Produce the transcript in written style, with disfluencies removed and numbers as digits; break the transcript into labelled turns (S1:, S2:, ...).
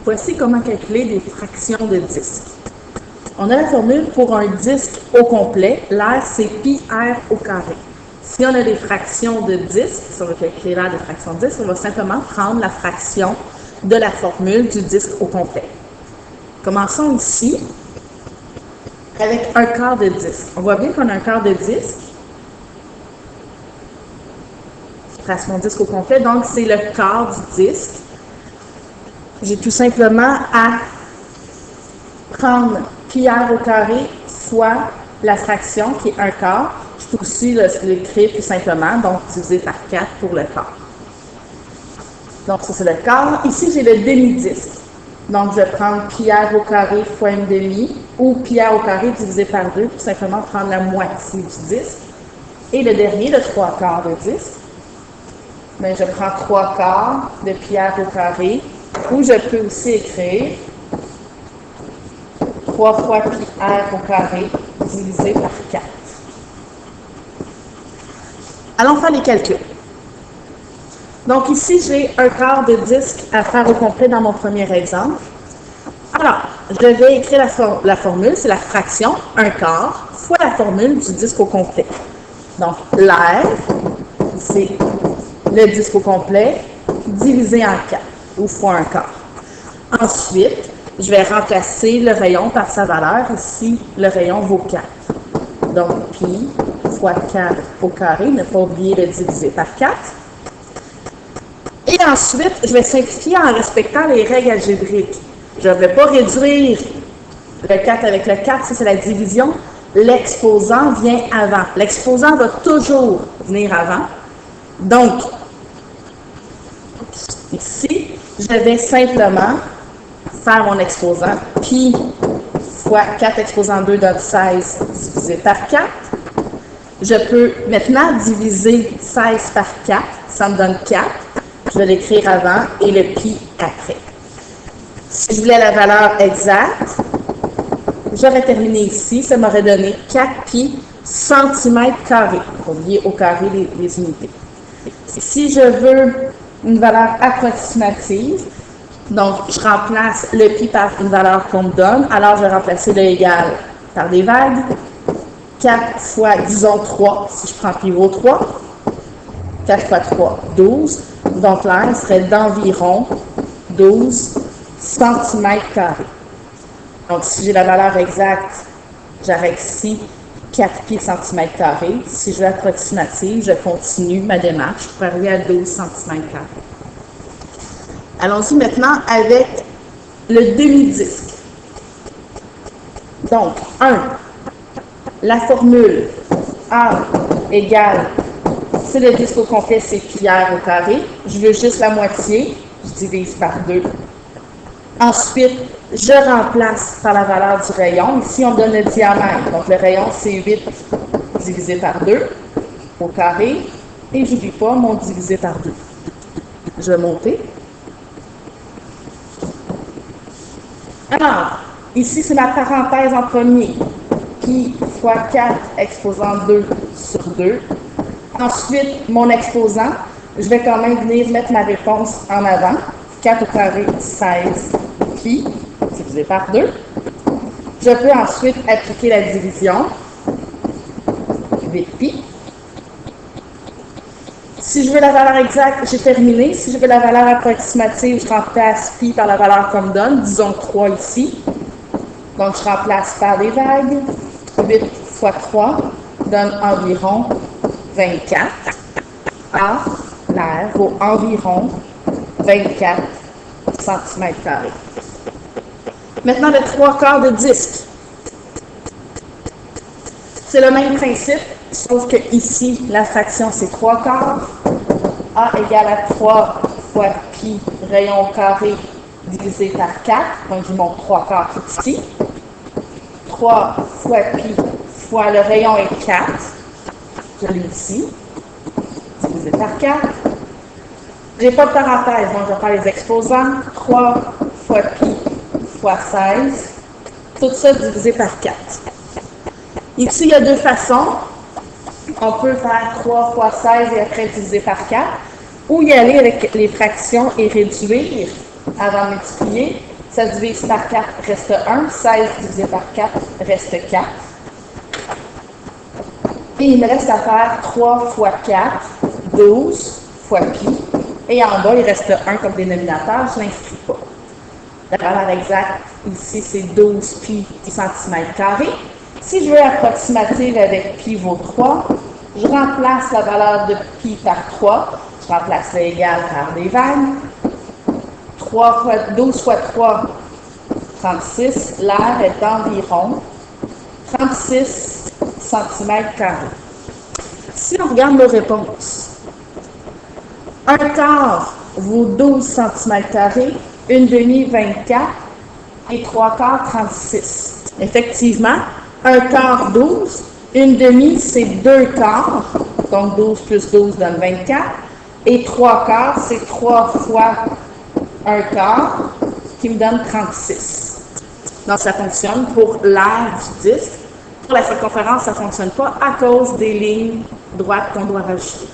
S1: Voici comment calculer des fractions de disque. On a la formule pour un disque au complet. L'air, c'est pi r au carré. Si on a des fractions de disque, si on veut calculer l'air des fractions de disque, on va simplement prendre la fraction de la formule du disque au complet. Commençons ici avec un quart de disque. On voit bien qu'on a un quart de disque. Je trace mon disque au complet, donc c'est le quart du disque. J'ai tout simplement à prendre pi r au carré fois la fraction qui est un quart. Je peux aussi l'écrire tout simplement, donc diviser par 4 pour le quart. Donc ça c'est le quart. Ici j'ai le demi-disque. Donc je vais prendre pi r au carré fois une demi ou pi r au carré divisé par 2, tout simplement prendre la moitié du disque. Et le dernier, le 3 quarts de disque, bien, je prends 3 quarts de pi r au carré, ou je peux aussi écrire 3 fois pi r au carré divisé par 4. Allons faire les calculs. Donc ici, j'ai un quart de disque à faire au complet dans mon premier exemple. Alors, je vais écrire la formule, c'est la fraction, un quart, fois la formule du disque au complet. Donc, l'air, c'est le disque au complet, divisé en 4, ou fois un quart. Ensuite, je vais remplacer le rayon par sa valeur. Ici, le rayon vaut 4. Donc, pi fois 4 au carré, ne pas oublier de diviser par 4. Et ensuite, je vais simplifier en respectant les règles algébriques. Je ne vais pas réduire le 4 avec le 4, ça c'est la division. L'exposant vient avant. L'exposant va toujours venir avant. Donc, ici, je vais simplement faire mon exposant. Pi fois 4 exposant 2 donne 16 divisé par 4. Je peux maintenant diviser 16 par 4. Ça me donne 4. Je vais l'écrire avant et le pi après. Si je voulais la valeur exacte, j'aurais terminé ici. Ça m'aurait donné 4 pi centimètres carrés. Pour oublier au carré les unités. Si je veux une valeur approximative, donc je remplace le pi par une valeur qu'on me donne. Alors, je vais remplacer le égal par des vagues. 4 fois, disons 3, si je prends pi vaut 3. 4 fois 3, 12. Donc, l'air serait d'environ 12 cm². Donc, si j'ai la valeur exacte, j'arrête ici 4 pi cm². Si je veux approximative, je continue ma démarche pour arriver à 12 cm². Allons-y maintenant avec le demi-disque. Donc, 1. La formule A égale, c'est le disque au complet, c'est pi r au carré. Je veux juste la moitié, je divise par 2. Ensuite, je remplace par la valeur du rayon. Ici, on donne le diamètre. Donc, le rayon, c'est 8 divisé par 2 au carré. Et je n'oublie pas mon divisé par 2. Je vais monter. Alors, ici, c'est la parenthèse en premier. Pi fois 4 exposant 2 sur 2. Ensuite, mon exposant, je vais quand même venir mettre ma réponse en avant. 4 au carré, 16 pi, divisé par 2. Je peux ensuite appliquer la division. 8 pi. Si je veux la valeur exacte, j'ai terminé. Si je veux la valeur approximative, je remplace pi par la valeur qu'on me donne. Disons 3 ici. Donc, je remplace par des vagues. 8 fois 3 donne environ 24. A, l'air, vaut environ 24 cm². Maintenant, le 3 quarts de disque. C'est le même principe, sauf que ici, la fraction, c'est 3 quarts. A égale à 3 fois pi rayon au carré divisé par 4. Donc, je monte 3 quarts tout ici. 3 fois pi fois le rayon est 4. Je l'ai ici. Divisé par 4. Je n'ai pas de parenthèse, donc je vais faire les exposants. 3 fois pi fois 16. Tout ça divisé par 4. Ici, il y a deux façons. On peut faire 3 fois 16 et après diviser par 4. Ou y aller avec les fractions et réduire avant de multiplier. Ça se divise par 4, reste 1. 16 divisé par 4, reste 4. Et il me reste à faire 3 fois 4, 12 fois pi. Et en bas, il reste 1 comme dénominateur, je ne l'inscris pas. La valeur exacte ici, c'est 12 pi centimètres carrés. Si je veux approximative avec pi vaut 3, je remplace la valeur de pi par 3. Je remplace l'égal par des vagues. 12 fois 3, 36. L'air est d'environ 36 cm². Si on regarde nos réponses, un quart vaut 12 cm², une demi 24 et 3/4 36. Effectivement, un quart 12, une demi c'est 2 quarts, donc 12 plus 12 donne 24, et 3/4 c'est 3 fois un quart qui me donne 36. Donc ça fonctionne pour l'aire du disque. Pour la circonférence, ça ne fonctionne pas à cause des lignes droites qu'on doit rajouter.